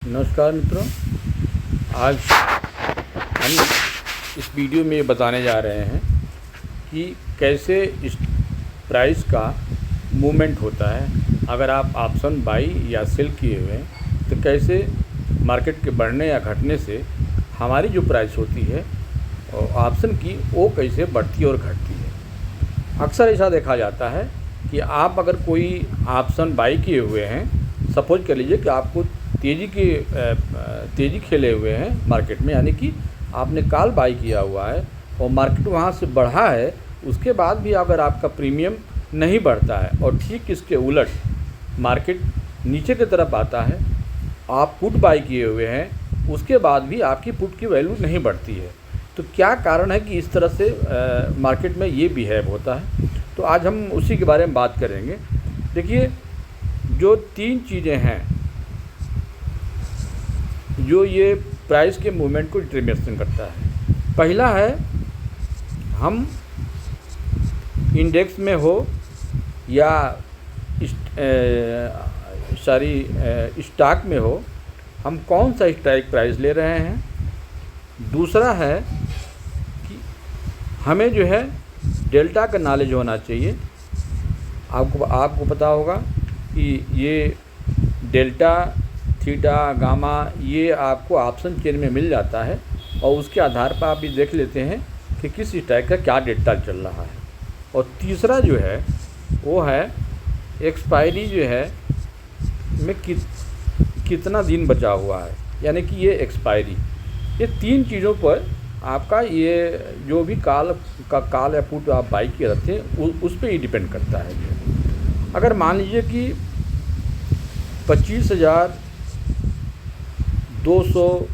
नमस्कार मित्रों, आज हम इस वीडियो में बताने जा रहे हैं कि कैसे इस प्राइस का मूवमेंट होता है। अगर आप ऑप्शन बाई या सेल किए हुए हैं तो कैसे मार्केट के बढ़ने या घटने से हमारी जो प्राइस होती है ऑप्शन की वो कैसे बढ़ती और घटती है। अक्सर ऐसा देखा जाता है कि आप अगर कोई ऑप्शन बाई किए हुए हैं, सपोज कर लीजिए कि आपको तेज़ी खेले हुए हैं मार्केट में, यानी कि आपने कॉल बाई किया हुआ है और मार्केट वहाँ से बढ़ा है, उसके बाद भी अगर आपका प्रीमियम नहीं बढ़ता है और ठीक इसके उलट मार्केट नीचे की तरफ आता है, आप पुट बाई किए हुए हैं, उसके बाद भी आपकी पुट की वैल्यू नहीं बढ़ती है, तो क्या कारण है कि इस तरह से मार्केट में ये बिहेव होता है। तो आज हम उसी के बारे में बात करेंगे। देखिए, जो तीन चीज़ें हैं जो ये प्राइस के मूवमेंट को डिटरमिनेशन करता है। पहला है, हम इंडेक्स में हो या स्टॉक में हो, हम कौन सा स्ट्राइक प्राइस ले रहे हैं। दूसरा है कि हमें जो है डेल्टा का नॉलेज होना चाहिए। आपको पता होगा कि ये डेल्टा, थीटा, गामा ये आपको ऑप्शन चेन में मिल जाता है और उसके आधार पर आप ये देख लेते हैं कि किस स्ट्राइक का क्या डेल्टा चल रहा है। और तीसरा जो है वो है एक्सपायरी जो है में कितना दिन बचा हुआ है, यानी कि ये एक्सपायरी। ये तीन चीज़ों पर आपका ये जो भी कॉल या पुट आप बाई किए रहते हैं उस पर ही डिपेंड करता है। अगर मान लीजिए कि 25,200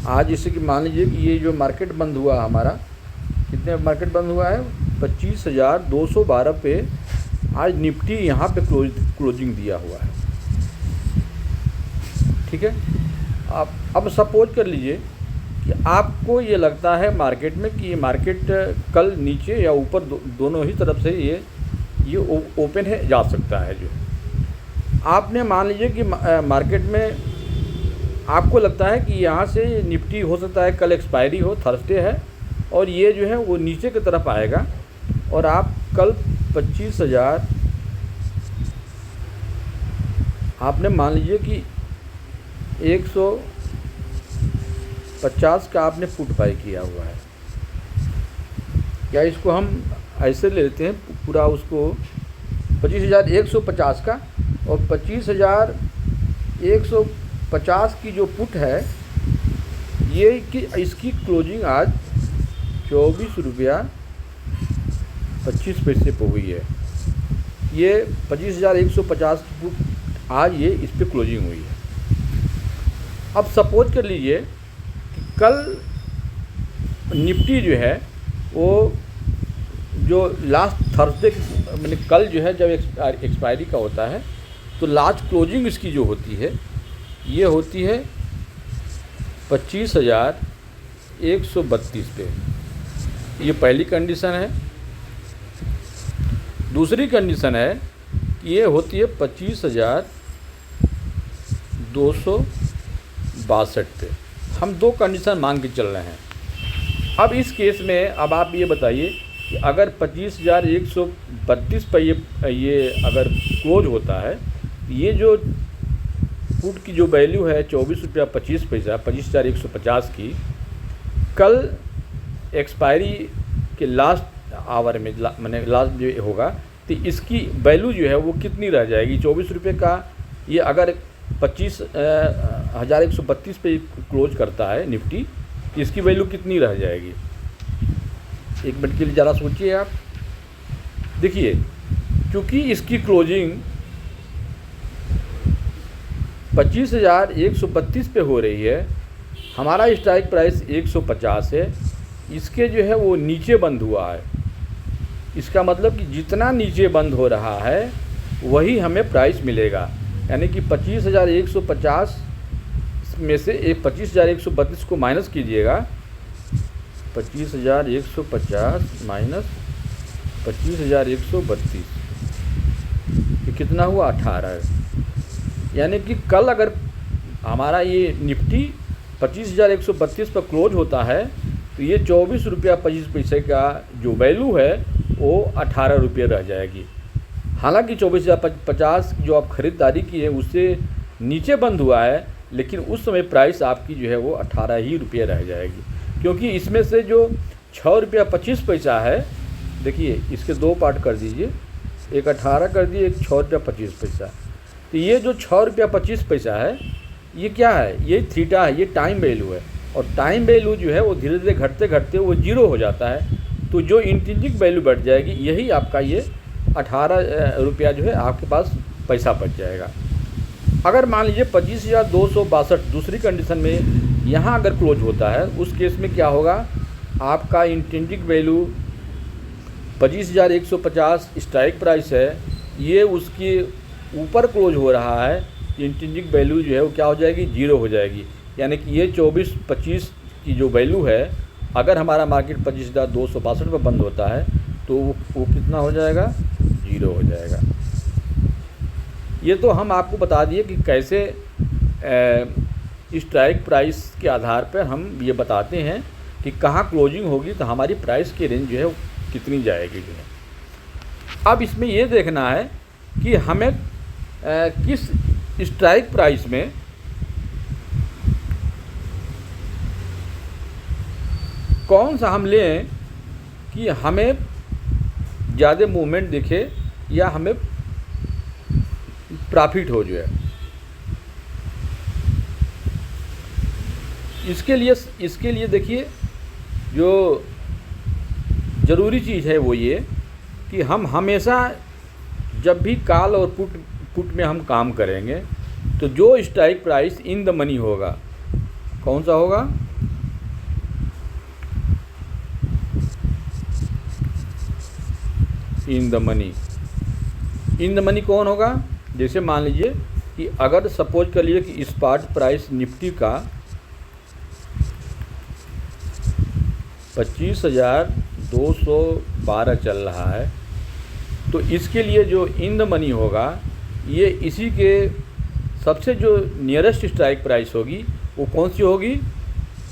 आज, जैसे कि मान लीजिए कि ये जो मार्केट बंद हुआ हमारा, कितने मार्केट बंद हुआ है 25,212 पे आज निफ्टी यहाँ पे क्लोजिंग दिया हुआ है। ठीक है, अब सपोज कर लीजिए कि आपको ये लगता है मार्केट में कि ये मार्केट कल नीचे या ऊपर दोनों ही तरफ से ये ओपन है जा सकता है। जो आपने मान लीजिए कि मार्केट में आपको लगता है कि यहाँ से निफ्टी हो सकता है कल एक्सपायरी हो, थर्सडे है, और ये जो है वो नीचे की तरफ आएगा और आप कल 25,000 आपने मान लीजिए कि 150 का आपने पुट बाई किया हुआ है। या इसको हम ऐसे ले लेते हैं पूरा, उसको 25,150 का और 25,150 की जो पुट है ये कि इसकी क्लोजिंग आज 24 रुपया 25 पैसे पर हुई है। ये 25,150 की पुट आज ये इस पर क्लोजिंग हुई है। अब सपोज कर लीजिए कि कल निफ्टी जो है वो जो लास्ट थर्सडे मैंने कल जो है जब एक्सपायरी का होता है तो लास्ट क्लोजिंग इसकी जो होती है ये होती है 25,132 पे। ये पहली कंडीशन है। दूसरी कंडीशन है कि ये होती है 25,262 पे। हम दो कंडीशन मांग के चल रहे हैं। अब इस केस में अब आप ये बताइए कि अगर 25,132 पर ये अगर क्लोज होता है, ये जो पुट की जो वैल्यू है 24 रुपया 25 पैसा 25,150 की, कल एक्सपायरी के लास्ट आवर में मैंने लास्ट जो होगा तो इसकी वैल्यू जो है वो कितनी रह जाएगी। 24 रुपये का ये अगर 25,132 पे क्लोज करता है निफ्टी, तो इसकी वैल्यू कितनी रह जाएगी। एक मिनट के लिए ज़रा सोचिए आप। देखिए, क्योंकि इसकी क्लोजिंग 25,132 पे हो रही है, हमारा स्ट्राइक प्राइस 150 है, इसके जो है वो नीचे बंद हुआ है। इसका मतलब कि जितना नीचे बंद हो रहा है वही हमें प्राइस मिलेगा, यानी कि 25,150 में से 25,132 को माइनस कीजिएगा। 25,150 माइनस 25,132, ये कितना हुआ 18। यानी कि कल अगर हमारा ये निफ्टी 25,132 पर क्लोज होता है तो ये 24 रुपया 25 पैसे का जो वैल्यू है वो 18 रुपये रह जाएगी। हालांकि 24,050 जो आप ख़रीदारी की है उससे नीचे बंद हुआ है, लेकिन उस समय प्राइस आपकी जो है वो 18 ही रुपये रह जाएगी, क्योंकि इसमें से जो 6 रुपया 25 पैसा है, देखिए इसके दो पार्ट कर दीजिए, एक 18 कर दिए, एक 6 रुपया 25 पैसा। तो ये जो 6 रुपया 25 पैसा है ये क्या है, ये थीटा है, ये टाइम वैल्यू है। और टाइम वैल्यू जो है वो धीरे धीरे घटते घटते वो जीरो हो जाता है, तो जो इंट्रिंसिक वैल्यू बढ़ जाएगी यही आपका ये 18 रुपया जो है आपके पास पैसा बच जाएगा। अगर मान लीजिए 25,262 दूसरी कंडीशन में यहाँ अगर क्लोज होता है, उस केस में क्या होगा, आपका इंट्रिंसिक वैल्यू 25,150 स्ट्राइक प्राइस है, ये उसके ऊपर क्लोज हो रहा है, इंट्रिंसिक वैल्यू जो है वो क्या हो जाएगी, जीरो हो जाएगी। यानी कि ये 24-25 की जो वैल्यू है, अगर हमारा मार्केट 25,262 पर बंद होता है तो वो कितना हो जाएगा, जीरो हो जाएगा। ये तो हम आपको बता दिए कि कैसे स्ट्राइक प्राइस के आधार पर हम ये बताते हैं कि कहाँ क्लोजिंग होगी तो हमारी प्राइस की रेंज जो है वो कितनी जाएगी जो है। अब इसमें ये देखना है कि हमें किस स्ट्राइक प्राइस में कौन सा हम लें कि हमें ज़्यादा मूवमेंट दिखे या हमें प्रॉफिट हो जो है। इसके लिए देखिए जो ज़रूरी चीज़ है वो ये कि हम हमेशा जब भी कॉल और पुट में हम काम करेंगे तो जो strike price in the money होगा, कौन सा होगा, in the money. In the money कौन होगा, जैसे मान लीजिए कि अगर सपोज कर लीजिए कि स्पॉट प्राइस निफ्टी का 25,212 चल रहा है, तो इसके लिए जो इन द मनी होगा ये इसी के सबसे जो नियरेस्ट स्ट्राइक प्राइस होगी वो कौन सी होगी,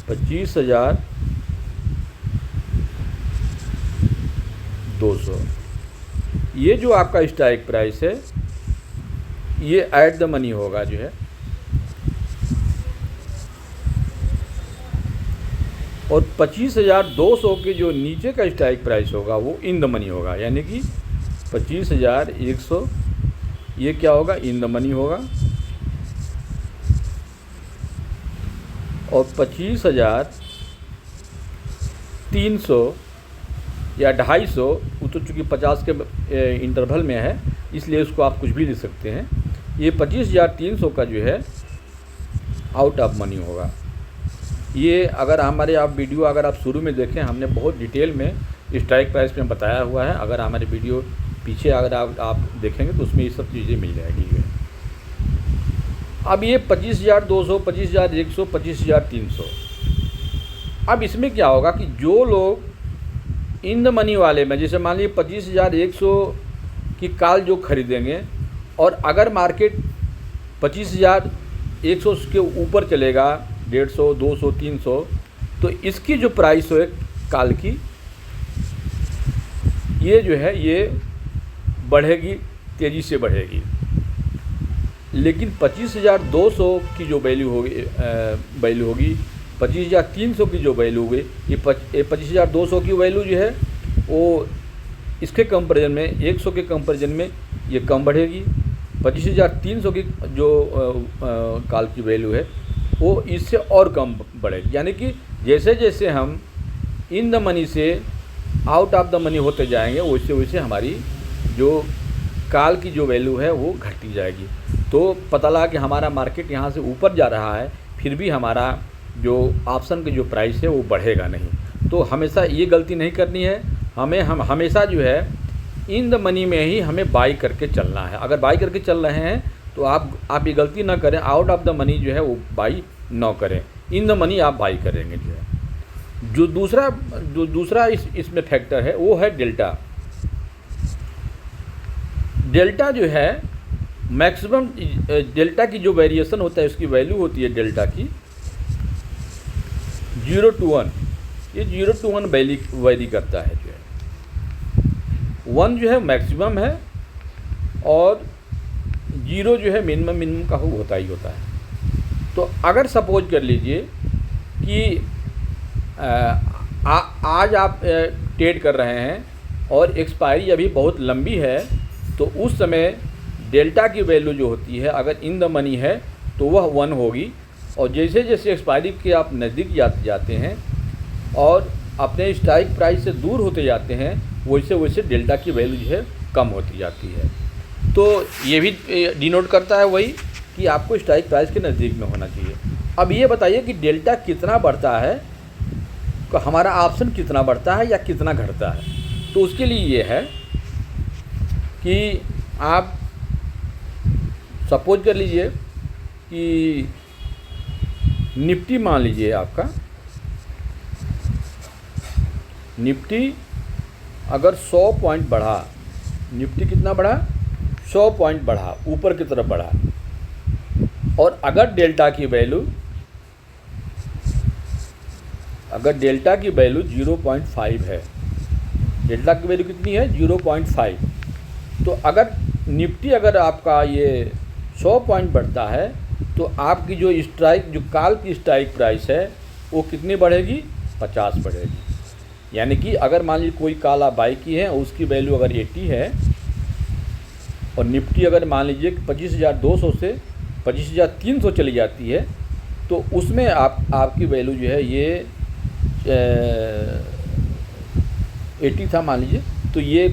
25,200। ये जो आपका स्ट्राइक प्राइस है ये ऐट द मनी होगा जो है, और 25,200 के जो नीचे का स्ट्राइक प्राइस होगा वो इन द मनी होगा, यानी कि 25,100 ये क्या होगा, इन द मनी होगा। और 25,300 या 250, वो तो चूँकि 50 के इंटरवल में है इसलिए उसको आप कुछ भी लिख सकते हैं। ये 25,300 का जो है आउट ऑफ मनी होगा। ये अगर हमारे आप वीडियो अगर आप शुरू में देखें, हमने बहुत डिटेल में स्ट्राइक प्राइस में बताया हुआ है। अगर हमारे वीडियो पीछे अगर आप देखेंगे तो उसमें ये सब चीज़ें मिल जाएगी। अब ये 25,200, 25,100, 25,300। अब इसमें क्या होगा कि जो लोग इन द मनी वाले में, जैसे मान लीजिए 25,100 की कॉल जो खरीदेंगे और अगर मार्केट 25,100 के ऊपर चलेगा, 150, 200, 300, तो इसकी जो प्राइस है कॉल की, ये जो है ये बढ़ेगी, तेज़ी से बढ़ेगी। लेकिन 25,200 की जो वैल्यू होगी 25,300 की जो वैल्यू होगी, ये 25,200 की वैल्यू जो है वो इसके कंपैरिजन में 100 के कंपैरिजन में ये कम बढ़ेगी। 25,300 की जो कॉल की वैल्यू है वो इससे और कम बढ़ेगी। यानी कि जैसे जैसे हम इन द मनी से आउट ऑफ द मनी होते जाएंगे वैसे वैसे हमारी जो कॉल की जो वैल्यू है वो घटती जाएगी। तो पता लगा कि हमारा मार्केट यहाँ से ऊपर जा रहा है, फिर भी हमारा जो ऑप्शन की जो प्राइस है वो बढ़ेगा नहीं। तो हमेशा ये गलती नहीं करनी है, हम हमेशा जो है इन द मनी में ही हमें बाई करके चलना है। अगर बाई करके चल रहे हैं तो आप ये गलती ना करें, आउट ऑफ द मनी जो है वो बाई ना करें, इन द मनी आप बाई करेंगे जो है। जो दूसरा इसमें फैक्टर है वो है डेल्टा। डेल्टा जो है मैक्सिमम डेल्टा की जो वेरिएशन होता है उसकी वैल्यू होती है डेल्टा की 0 to 1, ये 0 to 1 वैरी करता है जो है। 1 जो है मैक्सिमम है और 0 जो है मिनिमम का होता ही होता है। तो अगर सपोज कर लीजिए कि आज आप ट्रेड कर रहे हैं और एक्सपायरी अभी बहुत लंबी है, तो उस समय डेल्टा की वैल्यू जो होती है अगर इन द मनी है तो वह 1 होगी, और जैसे जैसे एक्सपायरी के आप नज़दीक जाते हैं और अपने स्ट्राइक प्राइस से दूर होते जाते हैं, वैसे वैसे डेल्टा की वैल्यू जो है कम होती जाती है। तो ये भी डिनोट करता है वही कि आपको स्ट्राइक प्राइस के नज़दीक में होना चाहिए। अब ये बताइए कि डेल्टा कितना बढ़ता है, तो हमारा ऑप्शन कितना बढ़ता है या कितना घटता है। तो उसके लिए ये है कि आप सपोज कर लीजिए कि निफ्टी मान लीजिए आपका, निफ्टी अगर 100 पॉइंट बढ़ा, निफ्टी कितना बढ़ा, 100 पॉइंट बढ़ा, ऊपर की तरफ बढ़ा, और अगर डेल्टा की वैल्यू 0.5 है, डेल्टा की वैल्यू कितनी है 0.5, तो अगर निफ्टी अगर आपका ये 100 पॉइंट बढ़ता है तो आपकी जो काल की स्ट्राइक प्राइस है वो कितनी बढ़ेगी, 50 बढ़ेगी। यानी कि अगर मान लीजिए कोई काल आप बाई की है, उसकी वैल्यू अगर 80 है और निफ्टी अगर मान लीजिए कि 25,200 से 25,300 चली जाती है, तो उसमें आपकी वैल्यू जो है ये 80 था मान लीजिए, तो ये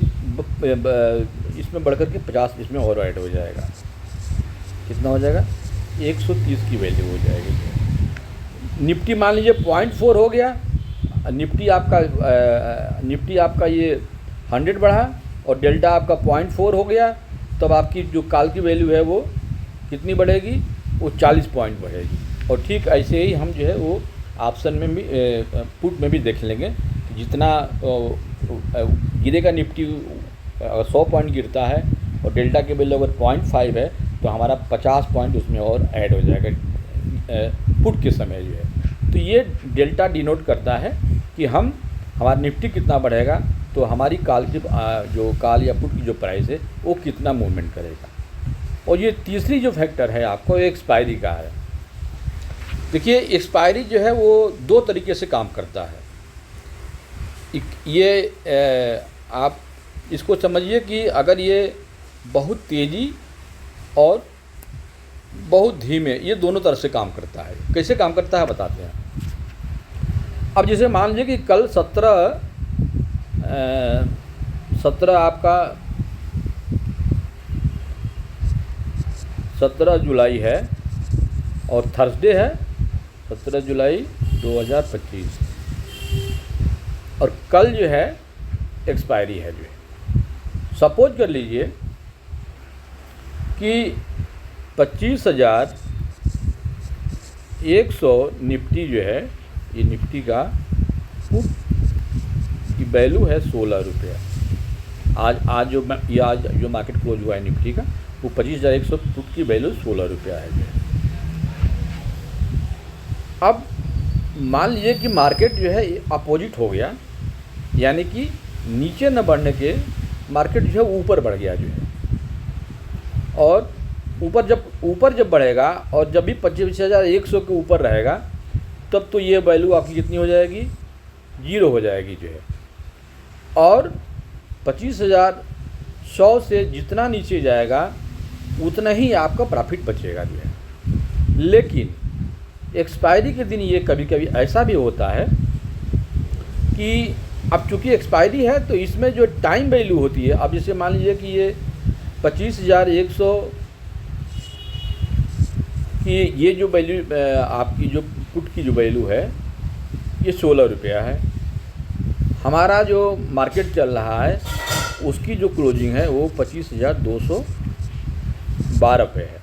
इसमें बढ़कर के 50 इसमें और ऐड हो जाएगा। कितना हो जाएगा, 130 की वैल्यू हो जाएगी। निफ्टी मान लीजिए 0.4 हो गया, निफ्टी आपका ये 100 बढ़ा और डेल्टा आपका 0.4 हो गया, तब आपकी जो काल की वैल्यू है वो कितनी बढ़ेगी, वो 40 पॉइंट बढ़ेगी। और ठीक ऐसे ही हम जो है वो ऑप्शन में भी पुट में भी देख लेंगे कि जितना गिरेगा निफ्टी, अगर 100 पॉइंट गिरता है और डेल्टा की वैल्यू अगर 0.5 है तो हमारा 50 पॉइंट उसमें और ऐड हो जाएगा पुट के समय जो है। तो ये डेल्टा डिनोट करता है कि हमारा निफ्टी कितना बढ़ेगा, तो हमारी काल की जो काल या पुट की जो प्राइस है वो कितना मूवमेंट करेगा। और ये तीसरी जो फैक्टर है आपको एक्सपायरी का है। देखिए एक्सपायरी जो है वो 2 तरीके से काम करता है। ये आप इसको समझिए कि अगर ये बहुत तेज़ी और बहुत धीमे, ये दोनों तरह से काम करता है। कैसे काम करता है बताते हैं। अब जैसे मान लीजिए कि कल 17 आपका 17 जुलाई है और थर्सडे है, 17 जुलाई 2025, और कल जो है एक्सपायरी है। जो है सपोज कर लीजिए कि 25,100 निफ्टी जो है, ये निफ्टी का पुट की वैल्यू है 16 रुपया। आज जो मार्केट क्लोज हुआ है निफ्टी का, वो 25,100 पुट की वैल्यू 16 रुपया है। अब मान लीजिए कि मार्केट जो है अपोजिट हो गया, यानी कि नीचे न बढ़ने के मार्केट जो है ऊपर बढ़ गया जो है, और ऊपर जब बढ़ेगा और जब भी 25,100 के ऊपर रहेगा, तब तो ये वैल्यू आपकी कितनी हो जाएगी, 0 हो जाएगी जो है। और 25,100 से जितना नीचे जाएगा उतना ही आपका प्रॉफिट बचेगा जो है। लेकिन एक्सपायरी के दिन ये कभी कभी ऐसा भी होता है कि अब चूँकि एक्सपायरी है तो इसमें जो टाइम वैल्यू होती है, अब जैसे मान लीजिए कि ये 25,100 की ये जो वैल्यू आपकी जो पुट की जो वैल्यू है ये 16 रुपया है। हमारा जो मार्केट चल रहा है उसकी जो क्लोजिंग है वो 25,212 पे है।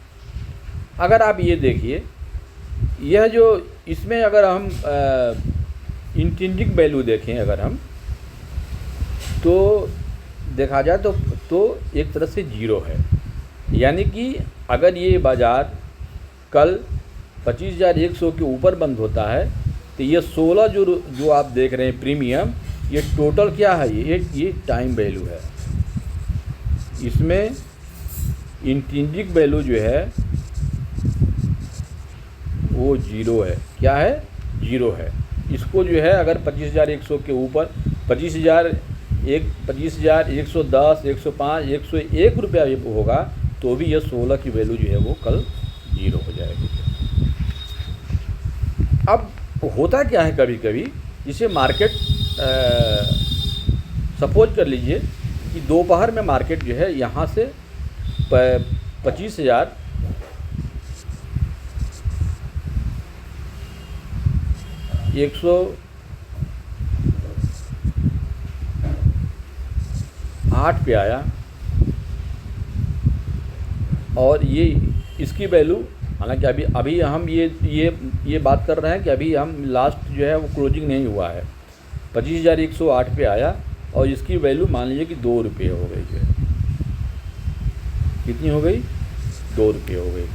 अगर आप ये देखिए, यह जो इसमें अगर हम इंट्रिंसिक वैल्यू देखें अगर हम, तो देखा जाए तो एक तरह से 0 है। यानी कि अगर ये बाज़ार कल 25,100 के ऊपर बंद होता है तो ये 16 जो आप देख रहे हैं प्रीमियम, ये टोटल क्या है, ये टाइम वैल्यू है। इसमें इंट्रिंसिक वैल्यू जो है वो ज़ीरो है। क्या है? ज़ीरो है। इसको जो है अगर 25,100 के ऊपर 25,110, 105, 101 रुपया होगा तो भी ये 16 की वैल्यू जो है वो कल ज़ीरो हो जाएगी। अब होता क्या है, कभी कभी जिसे मार्केट सपोज कर लीजिए कि दोपहर में मार्केट जो है यहाँ से 25,108 पे आया और ये इसकी वैल्यू, हालांकि अभी हम ये बात कर रहे हैं कि अभी हम लास्ट जो है वो क्लोजिंग नहीं हुआ है। 25,108 पे आया और इसकी वैल्यू मान लीजिए कि 2 रुपये हो गई जो है। कितनी हो गई? 2 रुपये हो गई।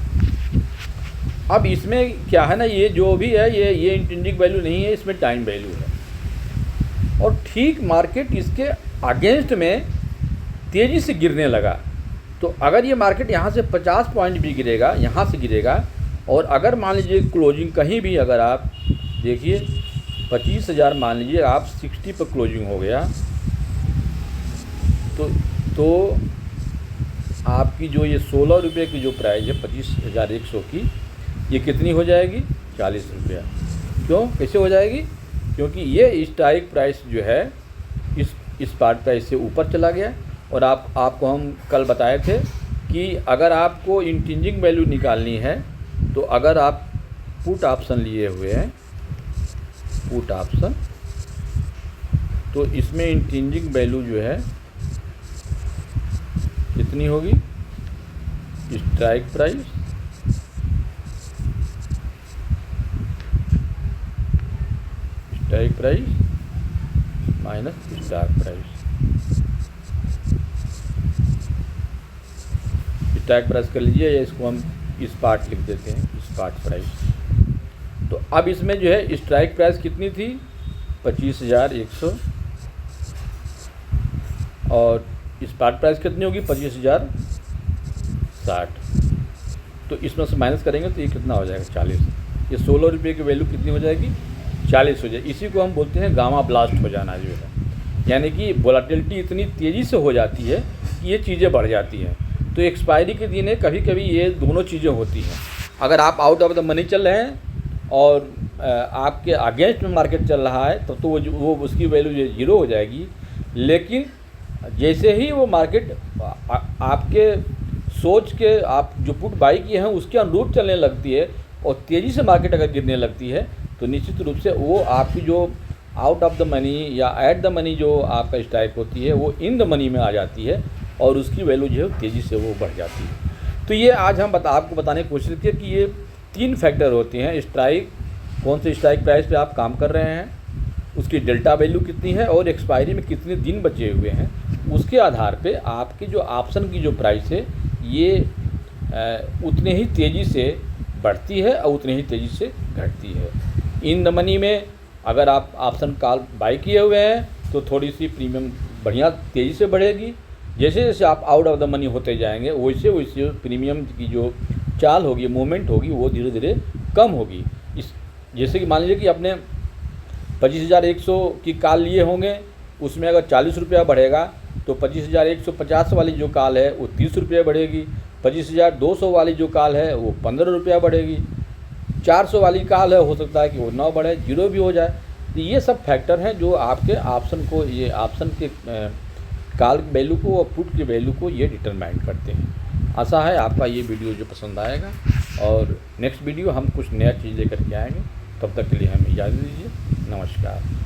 अब इसमें क्या है ना, ये जो भी है ये इंट्रिंसिक वैल्यू नहीं है, इसमें टाइम वैल्यू है। और ठीक मार्केट इसके अगेंस्ट में तेज़ी से गिरने लगा, तो अगर ये मार्केट यहाँ से 50 पॉइंट भी गिरेगा, यहाँ से गिरेगा, और अगर मान लीजिए क्लोजिंग कहीं भी अगर आप देखिए 25,000 मान लीजिए आप 60 पर क्लोजिंग हो गया तो आपकी जो ये 16 रुपये की जो प्राइस है 25,100 की, ये कितनी हो जाएगी? 40 रुपया। क्यों? कैसे हो जाएगी? क्योंकि ये स्ट्राइक प्राइस जो है इस स्पॉट प्राइस से ऊपर चला गया। और आपको हम कल बताए थे कि अगर आपको इंट्रिंसिक वैल्यू निकालनी है तो अगर आप पुट ऑप्शन लिए हुए हैं, पुट ऑप्शन, तो इसमें इंट्रिंसिक वैल्यू जो है कितनी होगी? Strike price minus strike price. Strike price कर लीजिए या इसको हम स्पॉट लिख देते हैं, स्पॉट प्राइस। तो अब इसमें जो है स्ट्राइक प्राइस कितनी थी? 25,100 और स्पॉट प्राइस कितनी होगी? 25,060। तो इसमें से माइनस करेंगे तो ये कितना हो जाएगा? 40। ये 16 रुपये की वैल्यू कितनी हो जाएगी? 40 हो जाएगी। इसी को हम बोलते हैं गामा ब्लास्ट हो जाना जो है, यानी कि वोलेटिलिटी इतनी तेज़ी से हो जाती है कि ये चीज़ें बढ़ जाती हैं। तो एक्सपायरी के दिन कभी कभी ये दोनों चीज़ें होती हैं। अगर आप आउट ऑफ द मनी चल रहे हैं और आपके अगेंस्ट में मार्केट चल रहा है तब तो वो उसकी वैल्यू ज़ीरो हो जाएगी। लेकिन जैसे ही वो मार्केट आपके सोच के आप जो पुट बाई किए हैं उसके अनुरूप चलने लगती है और तेज़ी से मार्केट अगर गिरने लगती है तो निश्चित रूप से वो आपकी जो आउट ऑफ द मनी या एट द मनी जो आपका स्ट्राइक होती है वो इन द मनी में आ जाती है और उसकी वैल्यू जो है तेज़ी से वो बढ़ जाती है। तो ये आज हम आपको बताने की कोशिश की कि ये 3 फैक्टर होते हैं। स्ट्राइक, कौन से स्ट्राइक प्राइस पे आप काम कर रहे हैं, उसकी डेल्टा वैल्यू कितनी है और एक्सपायरी में कितने दिन बचे हुए हैं, उसके आधार पे आपके जो ऑप्शन की जो प्राइस है ये उतने ही तेज़ी से बढ़ती है और उतने ही तेज़ी से घटती है। इन द मनी में अगर आप ऑप्शन कॉल बाई किए हुए हैं तो थोड़ी सी प्रीमियम बढ़िया तेज़ी से बढ़ेगी। जैसे जैसे आप आउट ऑफ द मनी होते जाएंगे वैसे वैसे प्रीमियम की जो चाल होगी, मूवमेंट होगी, वो धीरे धीरे कम होगी। इस जैसे कि मान लीजिए कि आपने 25,100 की कॉल लिए होंगे, उसमें अगर 40 रुपया बढ़ेगा तो 25,150 वाली जो कॉल है वो 30 रुपया बढ़ेगी। 25,200 वाली जो कॉल है वो 15 रुपया बढ़ेगी। 400 वाली कॉल है हो सकता है कि वो 9 बढ़े, 0 भी हो जाए। तो ये सब फैक्टर हैं जो आपके ऑप्शन को, ये ऑप्शन के कॉल वैल्यू को और पुट की वैल्यू को ये डिटरमाइन करते हैं। आशा है आपका ये वीडियो जो पसंद आएगा और नेक्स्ट वीडियो हम कुछ नया चीज़ लेकर के आएंगे। तब तक के लिए हमें इजाज़त दीजिए। नमस्कार।